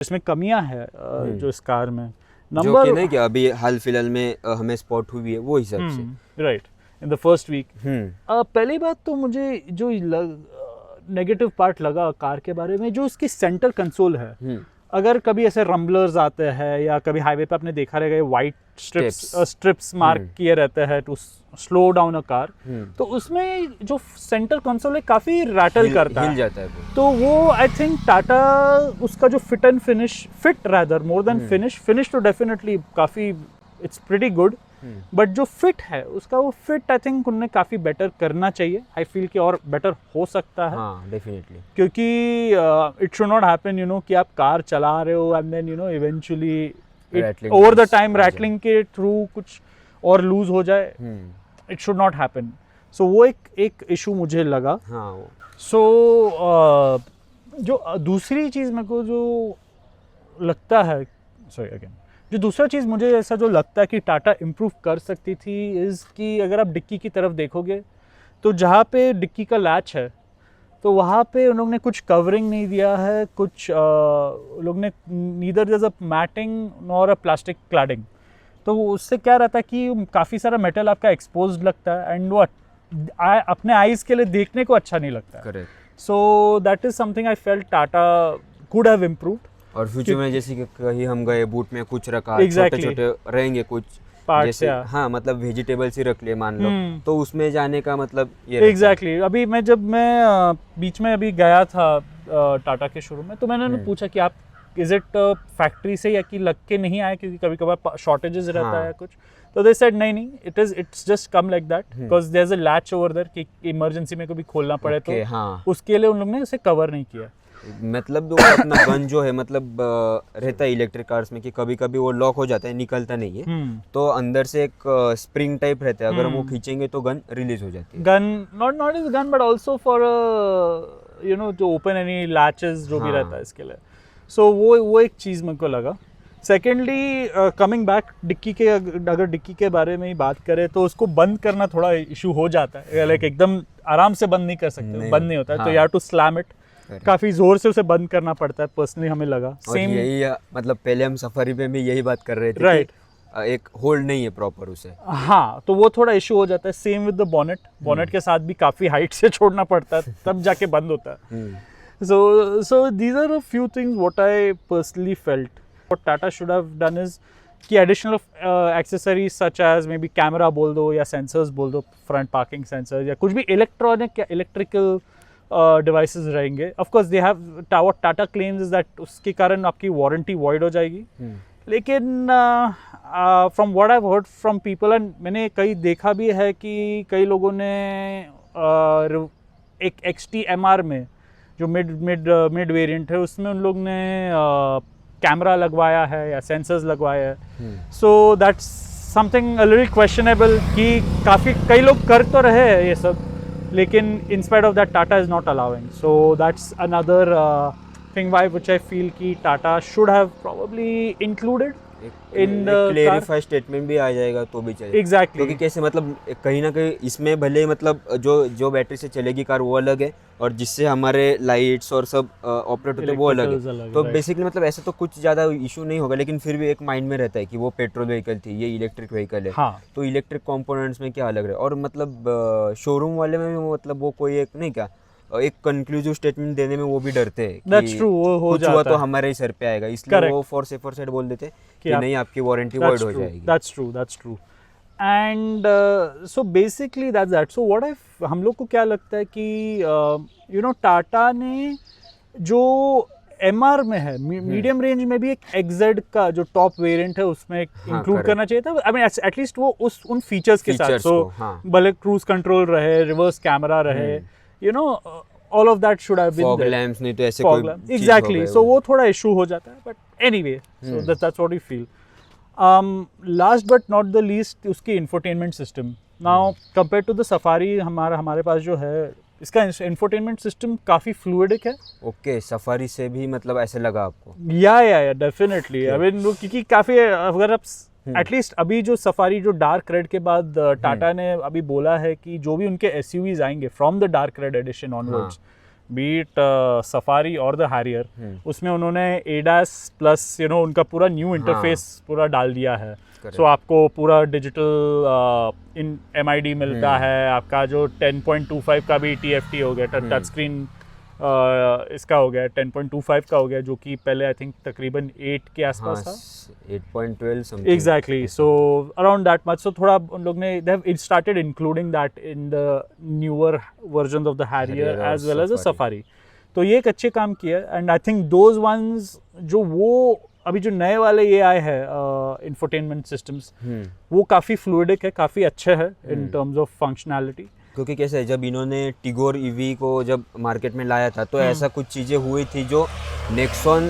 इसमें कमियां है जो इस कार में जो नंबर कि नहीं क्या अभी हाल फिलहाल में हमें स्पॉट हुई है वो हिसाब से। Right in the first week. पहली बात तो मुझे जो नेगेटिव पार्ट लगा कार के बारे में, जो उसकी सेंटर कंसोल है, अगर कभी ऐसे रम्बलर्स आते हैं या कभी हाईवे पे आपने देखा रहेगा वाइट स्ट्रिप्स मार्क किए रहते हैं to slow down a car, तो उसमें जो सेंटर कंसोल है काफी रैटल करता हिल जाता है तो वो आई थिंक टाटा उसका जो fit rather more than finish तो डेफिनेटली काफी इट्स प्रीटी गुड, बट जो फिट है उसका वो फिट आई थिंक उन्हें काफ़ी बेटर करना चाहिए। आई फील कि और बेटर हो सकता है। हाँ डेफिनेटली, क्योंकि इट शुड नॉट हैपन कि आप कार चला रहे हो and then eventually over the time rattling के थ्रू कुछ और लूज हो जाए। It should not happen. So वो एक इशू मुझे लगा। सो जो दूसरी चीज़ मेरे को जो लगता है जो दूसरा चीज़ मुझे ऐसा जो लगता है कि टाटा इम्प्रूव कर सकती थी इज़ कि अगर आप डिक्की की तरफ देखोगे तो जहाँ पे डिक्की का लैच है तो वहाँ पे उन लोगों ने कुछ कवरिंग नहीं दिया है, कुछ लोग ने नीदर जैसा matting nor a plastic cladding. तो उससे क्या रहता है कि काफ़ी सारा मेटल आपका एक्सपोज लगता है एंड वो अपने आइज़ के लिए देखने को अच्छा नहीं लगता है। So that is something I felt Tata could have improved. और फ्यूचर में जैसे कि कहीं हम गए बूट में कुछ रखा, exactly. छोटे रहेंगे कुछ जैसे हाँ मतलब वेजिटेबल्स ही रख लिए मान लो, तो उसमें जाने का मतलब ये एग्जैक्टली अभी जब मैं बीच में अभी गया था टाटा के शोरूम में तो मैंने उन्हें पूछा कि आप इज इट फैक्ट्री से या कि लग के नहीं आए, क्योंकि कभी कभार शॉर्टेजेस रहता है कुछ। तो दे सेड नहीं it's just come like that because there is a latch over there कि इमरजेंसी में कभी खोलना पड़े तो उसके लिए उन लोगों ने उसे कवर नहीं किया। मतलब वो अपना गन जो है मतलब रहता है इलेक्ट्रिक कार्स में कि कभी कभी वो लॉक हो जाता है, निकलता नहीं है, तो अंदर से एक स्प्रिंग टाइप रहता है, अगर हम वो खींचेंगे तो गन रिलीज हो जाती है। Gun not is gun but also for जो ओपन एनी लैचेस जो भी रहता है इसके लिए। सो वो एक चीज़ मेरे को लगा। सेकेंडली कमिंग बैक डिक्की के, अगर डिक्की के बारे में ही बात करें तो उसको बंद करना थोड़ा इशू हो जाता है। लाइक एकदम आराम से बंद नहीं कर सकते, बंद नहीं होता है तो you have to slam it, काफी जोर से उसे बंद करना पड़ता है। पर्सनली हमें लगा सेम यही, मतलब पहले हम सफारी पे भी यही बात कर रहे थे, राइट, एक होल्ड नहीं है प्रॉपर उसे। हाँ, तो वो थोड़ा इशू हो जाता है। सेम विद द बॉनेट के साथ भी काफी हाइट से छोड़ना पड़ता है तब जाके बंद होता है। so these are a few things what I personally felt what Tata should have done is कि additional accessories such as maybe camera बोल दो या सेंसर्स बोल दो, फ्रंट पार्किंग सेंसर या कुछ भी इलेक्ट्रॉनिक या इलेक्ट्रिकल डिवाइसेस रहेंगे। Of course they have what Tata claims is that उसके कारण आपकी वारंटी वॉइड हो जाएगी, लेकिन from what I have heard from people and मैंने कई देखा भी है कि कई लोगों ने एक XT MR में जो मिड वेरिएंट है उसमें उन लोग ने कैमरा लगवाया है या सेंसर्स लगवाया है। So that's something a little questionable कि काफ़ी कई लोग कर तो रहे हैं ये सब, लेकिन in spite of that Tata is not allowing. So that's another thing why which I feel कि Tata should have probably included in the clarify statement भी आ जाएगा तो भी चलेगा। Exactly. क्योंकि कैसे मतलब कहीं ना कहीं इसमें भले मतलब जो बैटरी से चलेगी कार वो अलग है और जिससे हमारे लाइट्स और सब ऑपरेट होते हैं वो अलग है, तो बेसिकली मतलब ऐसा तो कुछ ज़्यादा इशू नहीं होगा, लेकिन फिर भी एक माइंड में रहता है कि वो पेट्रोल व्हीकल थी, ये इलेक्ट्रिक व्हीकल है। हाँ। तो इलेक्ट्रिक कंपोनेंट्स में क्या अलग रहे, और मतलब शोरूम वाले में भी मतलब वो कोई एक नहीं क्या एक कंक्लूसिव स्टेटमेंट देने में वो भी डरते हैं That's true, वो हो कुछ जाता हुआ है तो हमारे ही सर पे आएगा, इसलिए वो फॉर सेफर साइड बोल देते कि नहीं आपकी वारंटी वॉइड हो जाएगी। That's true. And so basically that's that. So what if हम लोग को क्या लगता है कि टाटा ने जो MR में है मीडियम रेंज में भी एक XZ का जो टॉप वेरिएंट है उसमें इंक्लूड करना चाहिए था। आई मीन एटलीस्ट वो उन फीचर्स के साथ, सो भले क्रूज कंट्रोल रहे, रिवर्स कैमरा रहे, all of that should have been fog there. lamps नहीं तो ऐसे कोई exactly. So वो थोड़ा इशू हो जाता है, but anyway, so that's what we feel. Last but not the least उसकी infotainment system. Now compared to the Safari हमारे पास जो है इसका infotainment system काफी fluidic है। ओके, सफारी से भी मतलब ऐसे लगा आपको? या डेफिनेटली। आई मीन क्योंकि काफी अगर आप एटलीस्ट अभी जो सफारी जो डार्क रेड के बाद टाटा ने अभी बोला है कि जो भी उनके SUVs आएंगे from the dark red edition onwards बीट सफारी और द हैरियर, उसमें उन्होंने ADAS प्लस उनका पूरा न्यू इंटरफेस पूरा डाल दिया है। सो आपको पूरा डिजिटल इन MID मिलता है, आपका जो 10.25 का भी TFT हो गया, टच स्क्रीन इसका हो गया 10.25 का हो गया, जो कि पहले आई थिंक तकरीबन 8 के आसपास था, 8.12 something. Exactly, so around that much. So थोड़ा उन लोग ने they have started including that in the newer version of the Harrier as well as the Safari. तो ये एक अच्छे काम किया, and I think those ones जो वो अभी जो नए वाले ये आए हैं इंफोटेनमेंट सिस्टम्स, वो काफ़ी फ्लूइडिक है, काफ़ी अच्छे है इन टर्म्स ऑफ फंक्शनैलिटी। क्योंकि कैसे है, जब इन्होंने टिगोर EV को जब मार्केट में लाया था तो ऐसा कुछ चीज़ें हुई थी जो नेक्सॉन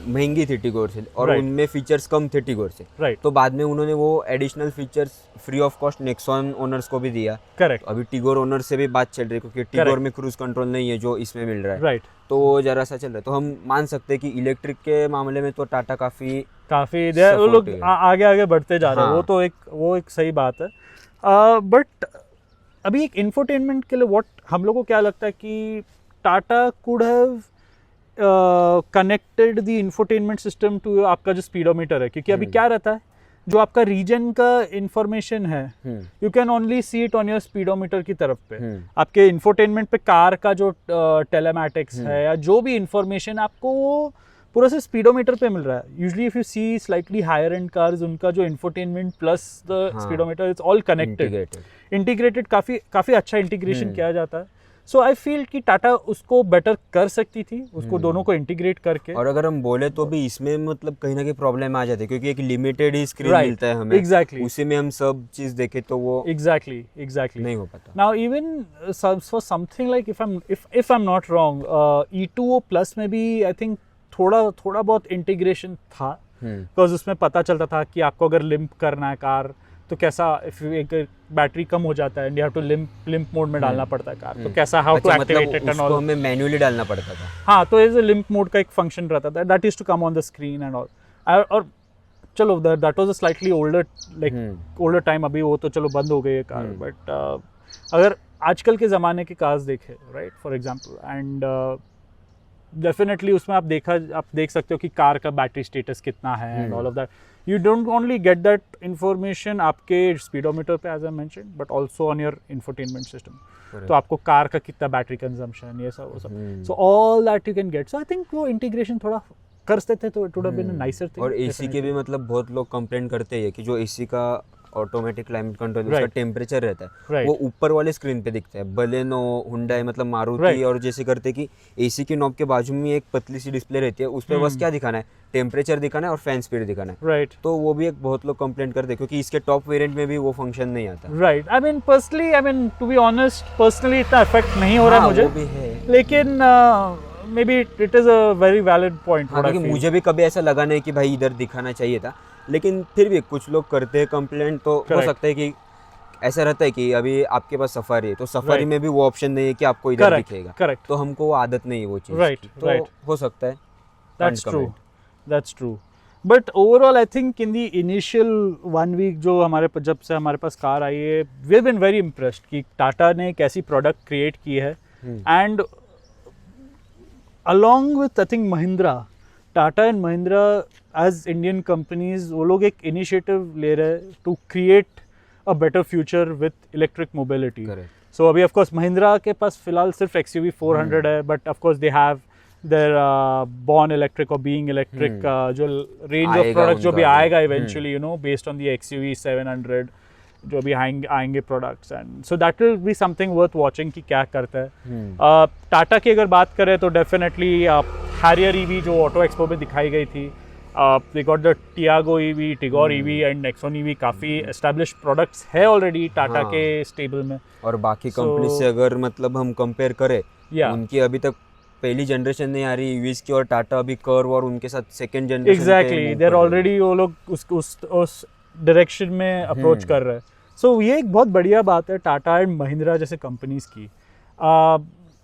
महंगी थी टिगोर से, और उनमें फीचर्स कम थे टिगोर से। तो बाद में उन्होंने वो additional features free of cost Nexon owners को भी दिया। करेक्ट। अभी टिगोर ओनर से भी बात चल रही है, क्योंकि टिगोर में क्रूज कंट्रोल नहीं है जो इसमें मिल रहा है। तो वो जरा सा चल रहा है। तो हम मान सकते हैं कि इलेक्ट्रिक के मामले में तो टाटा काफ़ी वो लोग आगे आगे बढ़ते जा रहे हैं। वो एक सही बात है। बट अभी एक इंफोटेनमेंट के लिए हम लोग को क्या लगता है कि Tata could have connected the infotainment system to आपका जो स्पीडोमीटर है, क्योंकि अभी क्या रहता है, जो आपका रीजन का इंफॉर्मेशन है you can only see it on your speedometer की तरफ पे। आपके इंफोटेनमेंट पे कार का जो टेलेमैटिक्स है या जो भी इंफॉर्मेशन आपको वो पूरा से स्पीडोमीटर पे मिल रहा है। Usually if you see slightly higher end cars, उनका जो infotainment plus the speedometer it's all connected, integrated, काफ़ी अच्छा इंटीग्रेशन किया जाता है। सो आई फील कि टाटा उसको बेटर कर सकती थी, उसको दोनों को इंटीग्रेट करके। और अगर हम बोले तो भी इसमें मतलब कहीं ना कहीं प्रॉब्लम आ जाती है, क्योंकि एक लिमिटेड ही स्क्रीन मिलता है हमें। एग्जैक्टली। उसी में हम सब चीज़ देखें तो वो एग्जैक्टली नहीं हो पाता। Now even for something like if I am not wrong, E2O plus में भी आई थिंक थोड़ा बहुत इंटीग्रेशन था, बिकॉज उसमें पता चलता था कि आपको अगर लिम्प करना है कार तो कैसा, इफ एक बैटरी कम हो जाता है and you have to limp mode में डालना पड़ता है कार, तो कैसा how to activate it and all, हमें मैन्युअली डालना पड़ता था। हाँ, तो एज अ लिम्प मोड का एक फंक्शन रहता था, that is to come on the screen and all. और चलो that was a slightly older time, अभी वो तो चलो बंद हो गई है कार। बट अगर आजकल के ज़माने की कार्स देखें, right, for example, and definitely उसमें आप देख सकते हो कि कार का बैटरी स्टेटस कितना है and all of that. You don't only get that information आपके स्पीडोमीटर पे as I mention, but also on your infotainment system. तो आपको कार का कितना बैटरी कंजम्पशन, ये सब वो सब, so all that you can get. So I think वो इंटीग्रेशन थोड़ा कर सकते थे तो it would have been a nicer thing. और एसी के भी मतलब बहुत लोग कंप्लेंट करते हैं कि जो एसी का ऑटोमेटिक क्लाइमेट कंट्रोल, उसका टेम्परेचर रहता है वो ऊपर वाले स्क्रीन पे दिखता है। बलेनो, हुंडई, मतलब मारुति और जैसे करते कि एसी की नॉब के बाजू में एक पतली सी डिस्प्ले रहती है, उस पे बस क्या दिखाना है, टेम्परेचर दिखाना है और फैन स्पीड दिखाना है। राइट। तो वो भी एक बहुत लोग कंप्लेंट करते हैं, क्योंकि इसके टॉप वेरिएंट में भी वो फंक्शन नहीं आता। Right. I mean to be honest, personally इतना इफेक्ट नहीं हो रहा है मुझे, वो भी है, लेकिन maybe it is a very valid point. मुझे भी कभी ऐसा लगा नहीं कि भाई इधर दिखाना चाहिए था, लेकिन फिर भी कुछ लोग करते हैं कंप्लेंट, तो हो सकता है कि ऐसा रहता है कि अभी आपके पास सफारी है तो सफारी में भी वो ऑप्शन नहीं है कि आपको इधर दिखेगा, तो हमको वो आदत नहीं है वो चीज़। राइट, हो सकता है। That's true. But overall I think in the initial 1 week जो जब से हमारे पास कार आई है, we have been very impressed कि टाटा ने एक ऐसी प्रोडक्ट क्रिएट की है, and along with I think Mahindra, Tata and Mahindra as Indian companies, वो लोग एक initiative ले रहे हैं to create a better future with electric mobility. Correct. So अभी of course Mahindra के पास फिलहाल सिर्फ XUV 400 है, but of course they have their born electric or being electric जो range of products जो भी आएगा eventually, you know, based on the XUV 700 जो भी आएंगे products, and so that will be something worth watching कि क्या करता है। टाटा की अगर बात करें तो डेफिनेटली हैरियर ईवी जो ऑटो एक्सपो में दिखाई गई थी, they got the Tiago EV, Tigor EV and Nexon EV, काफ़ी एस्टैब्लिश्ड प्रोडक्ट्स है ऑलरेडी टाटा के स्टेबल में। और बाकी कंपनी से अगर मतलब हम कंपेयर करें, उनकी अभी तक पहली जनरेशन नहीं आ रही ईवीज की, और टाटा अभी कर्व और उनके साथ second generation. Exactly, there already वो लोग उस डायरेक्शन में अप्रोच कर रहे हैं। सो ये एक बहुत बढ़िया बात है टाटा एंड महिंद्रा जैसे कंपनीज की।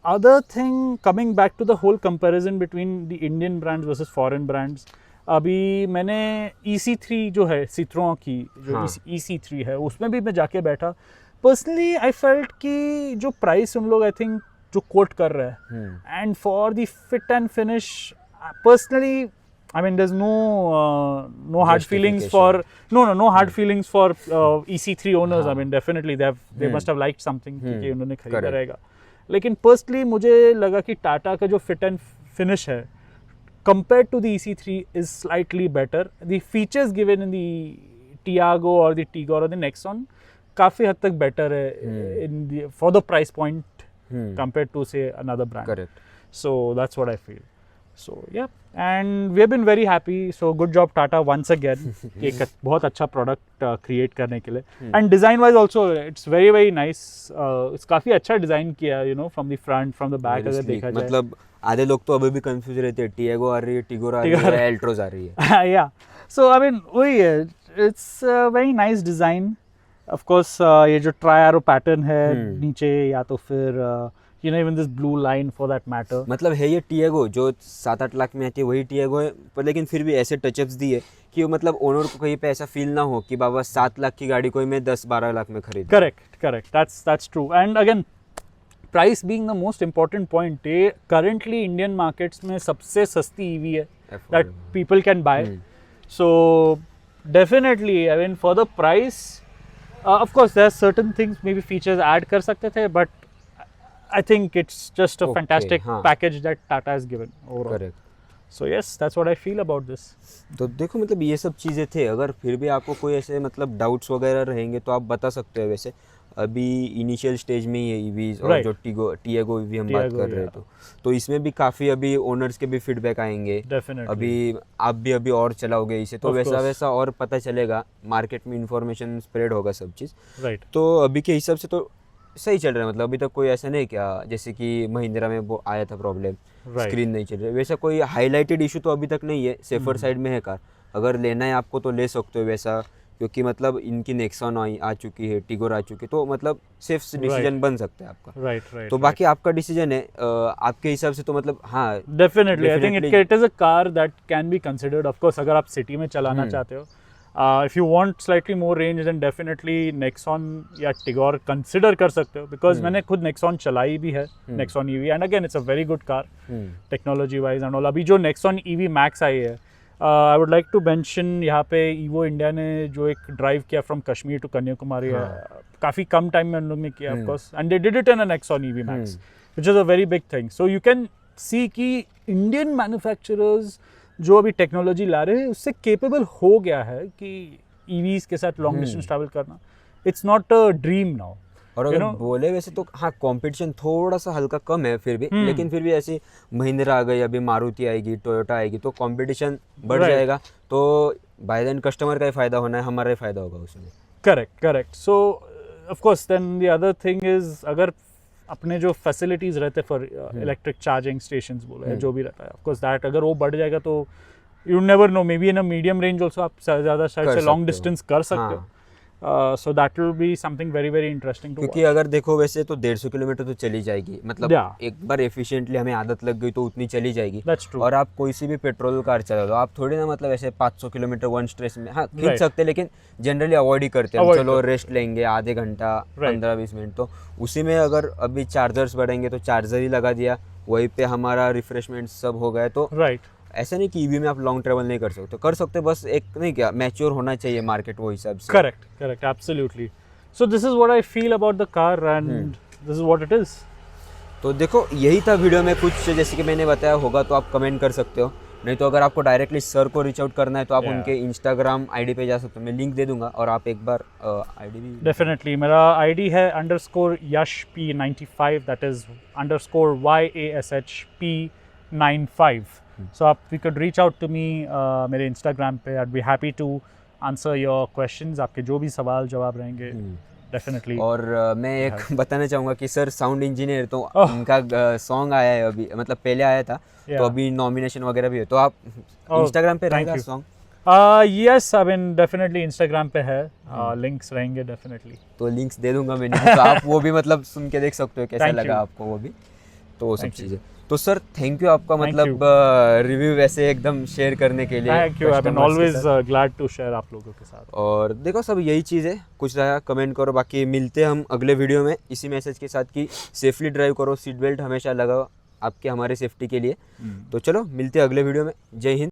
Other thing, coming back to the whole comparison between the Indian brands versus foreign brands, अभी मैंने EC3 जो है सिट्रोन की, जो EC3 है, उसमें भी मैं जाके बैठा। पर्सनली आई फेल्ट कि जो प्राइस उन लोग आई थिंक जो कोट कर रहा है, and for the fit and finish personally I mean, there's no hard feelings for no hard feelings for EC3 owners. I mean, definitely they must have liked something कि उन्होंने खरीदा रहेगा. लेकिन personally मुझे लगा कि टाटा का जो fit and finish है compared to the EC3 is slightly better. The features given in the Tiago or the Tigor or the Nexon काफी हद तक better है in the for the price point compared to say another brand. Correct. So that's what I feel. So yeah, and we have been very happy. So good job Tata once again. एक बहुत अच्छा product create करने के लिए. And design wise also it's very nice. It's काफी अच्छा design किया, you know, from the front, from the back अगर देखा जाए. मतलब आधे लोग तो अभी भी कंफ्यूज रहते हैं, टियागो आ रही है, टिगोर आ रही है, एल्ट्रोज आ रही है. Yeah. So I mean वही है. It's a very nice design. Of course ये जो tri-arrow pattern है नीचे, या तो फिर you know, even this blue line for that matter. मतलब है ये टियागो जो 7-8 लाख में आती है, वही टियागो है, पर लेकिन फिर भी ऐसे टचअप्स दिए कि मतलब ओनर को कहीं पे ऐसा फील ना हो कि बाबा 7 लाख की गाड़ी कोई मैं 10-12 लाख में खरीद. Correct. That's true. And again, price being the most important point. ये currently Indian markets में सबसे सस्ती EV है that people can buy. So definitely, I mean, for the price, of course there are certain things, maybe features add कर सकते थे, but I think it's just a fantastic package that Tata has given overall. Correct. So yes, that's what I feel about this. तो देखो मतलब ये सब चीज़ें थे. अगर फिर भी आपको कोई ऐसे मतलब डाउट्स वगैरह रहेंगे तो आप बता सकते हो. वैसे अभी इनिशियल स्टेज में ही है EVs और जो टियागो EV हम बात कर रहे हैं, तो इसमें भी काफ़ी अभी ओनर्स के भी फीडबैक आएंगे. Definitely. अभी आप भी अभी और चलाओगे इसे, तो वैसा और पता चलेगा, मार्केट में इंफॉर्मेशन स्प्रेड होगा सब चीज़. Right. तो अभी के हिसाब से तो सही चल रहा है. मतलब अभी तक कोई ऐसा नहीं क्या जैसे कि महिंद्रा में वो आया था प्रॉब्लम, स्क्रीन नहीं चल रही, वैसा कोई हाईलाइटेड इशू तो अभी तक नहीं है. सेफर साइड में है कार. अगर लेना है आपको तो ले सकते हो वैसा, क्योंकि मतलब इनकी नेक्सॉन आ चुकी है, टिगोर आ चुकी है, तो मतलब सेफ डिसीजन बन सकता है आपका. राइट. तो बाकी आपका डिसीजन है. आपके हिसाब से तो मतलब हाँ, definitely I think it is a car that can be considered. Of course अगर आप सिटी में चलाना चाहते हो, if you want slightly more range, then definitely Nexon या Tigor consider कर सकते हो, because मैंने खुद Nexon चलाई भी है, Nexon EV, and again it's a very good car technology wise and all. अभी जो Nexon EV Max आई है, I would like to mention यहाँ पे Evo India ने जो एक ड्राइव किया from Kashmir to Kanyakumari है, काफ़ी कम टाइम में उन लोगों ने किया of course, and they did it in a Nexon EV Max, which is a very big thing. So you can see कि Indian manufacturers जो अभी टेक्नोलॉजी ला रहे हैं उससे केपेबल हो गया है कि EVs के साथ लॉन्ग डिस्टेंस ट्रैवल करना, it's not a dream now. और अगर बोले वैसे तो हाँ, कंपटीशन थोड़ा सा हल्का कम है फिर भी, लेकिन फिर भी ऐसी महिंद्रा आ गई, अभी मारुति आएगी, टोयोटा आएगी, तो कंपटीशन बढ़ जाएगा. तो बाय देन कस्टमर का ही फायदा होना है, हमारा ही फायदा होगा उसमें. Correct. So of course then the other thing is, अगर अपने जो फैसिलिटीज़ रहते फॉर इलेक्ट्रिक चार्जिंग स्टेशंस बोलो, जो भी रहता है, ऑफ कोर्स दैट अगर वो बढ़ जाएगा तो you never know, may be in a medium range also आप ज़्यादा शायद से लॉन्ग डिस्टेंस कर सकते हो. So that will be something very interesting to क्योंकि अगर देखो वैसे तो 150 किलोमीटर तो चली जाएगी, मतलब एक बार एफिशिएंटली हमें आदत लग गई तो उतनी चली जाएगी. और आप कोई सी भी पेट्रोल कार चला दो, आप थोड़ी ना मतलब ऐसे 500 किलोमीटर वन स्ट्रेच में हाँ खींच सकते, लेकिन जनरली अवॉइड ही करते हैं. चलो रेस्ट लेंगे आधे घंटा 15-20 मिनट, तो उसी में अगर अभी चार्जर्स बढ़ेंगे तो चार्जर ही लगा दिया, वहीं पे हमारा रिफ्रेशमेंट सब हो गए. तो ऐसा नहीं कि ईवी में आप लॉन्ग ट्रैवल नहीं कर सकते, कर सकते, बस एक नहीं क्या मैच्योर होना चाहिए मार्केट वो हिसाब से. Correct absolutely. So this is what I feel about the car and this is what it is. तो देखो यही था वीडियो में. कुछ जैसे कि मैंने बताया होगा तो आप कमेंट कर सकते हो, नहीं तो अगर आपको डायरेक्टली सर को रीच आउट करना है तो आप उनके इंस्टाग्राम आईडी पे जा सकते हो, मैं लिंक दे दूंगा. और आप एक बार आईडी भी डेफिनेटली, मेरा आईडी है _YashP95, that is _YASHP95. So you could reach out to me मेरे Instagram पे. I'd be happy to answer your questions. आपके जो भी सवाल जवाब रहेंगे definitely. और मैं एक बताना चाहूँगा कि सर साउंड इंजीनियर, तो उनका सॉन्ग आया है अभी, मतलब पहले आया था, तो अभी नॉमिनेशन वगैरह भी है, तो आप Instagram पे रहेगा song. Yes, I mean definitely Instagram पे है, लिंक्स रहेंगे definitely. तो लिंक्स दे दूंगा मैंने, तो आप वो भी मतलब सुन के देख सकते हो कैसा लगा आपको वो भी, तो वो सब चीज़ें. तो सर थैंक यू आपका मतलब रिव्यू वैसे एकदम शेयर करने के लिए। Thank you, I am customers के ऑलवेज साथ। ग्लैड टू शेयर आप लोगों के साथ। और देखो सब यही चीज़ है, कुछ रहा कमेंट करो, बाकी मिलते हैं हम अगले वीडियो में इसी मैसेज के साथ कि सेफली ड्राइव करो, सीट बेल्ट हमेशा लगाओ आपके हमारे सेफ्टी के लिए। तो चलो मिलते हैं अगले वीडियो में। जय हिंद।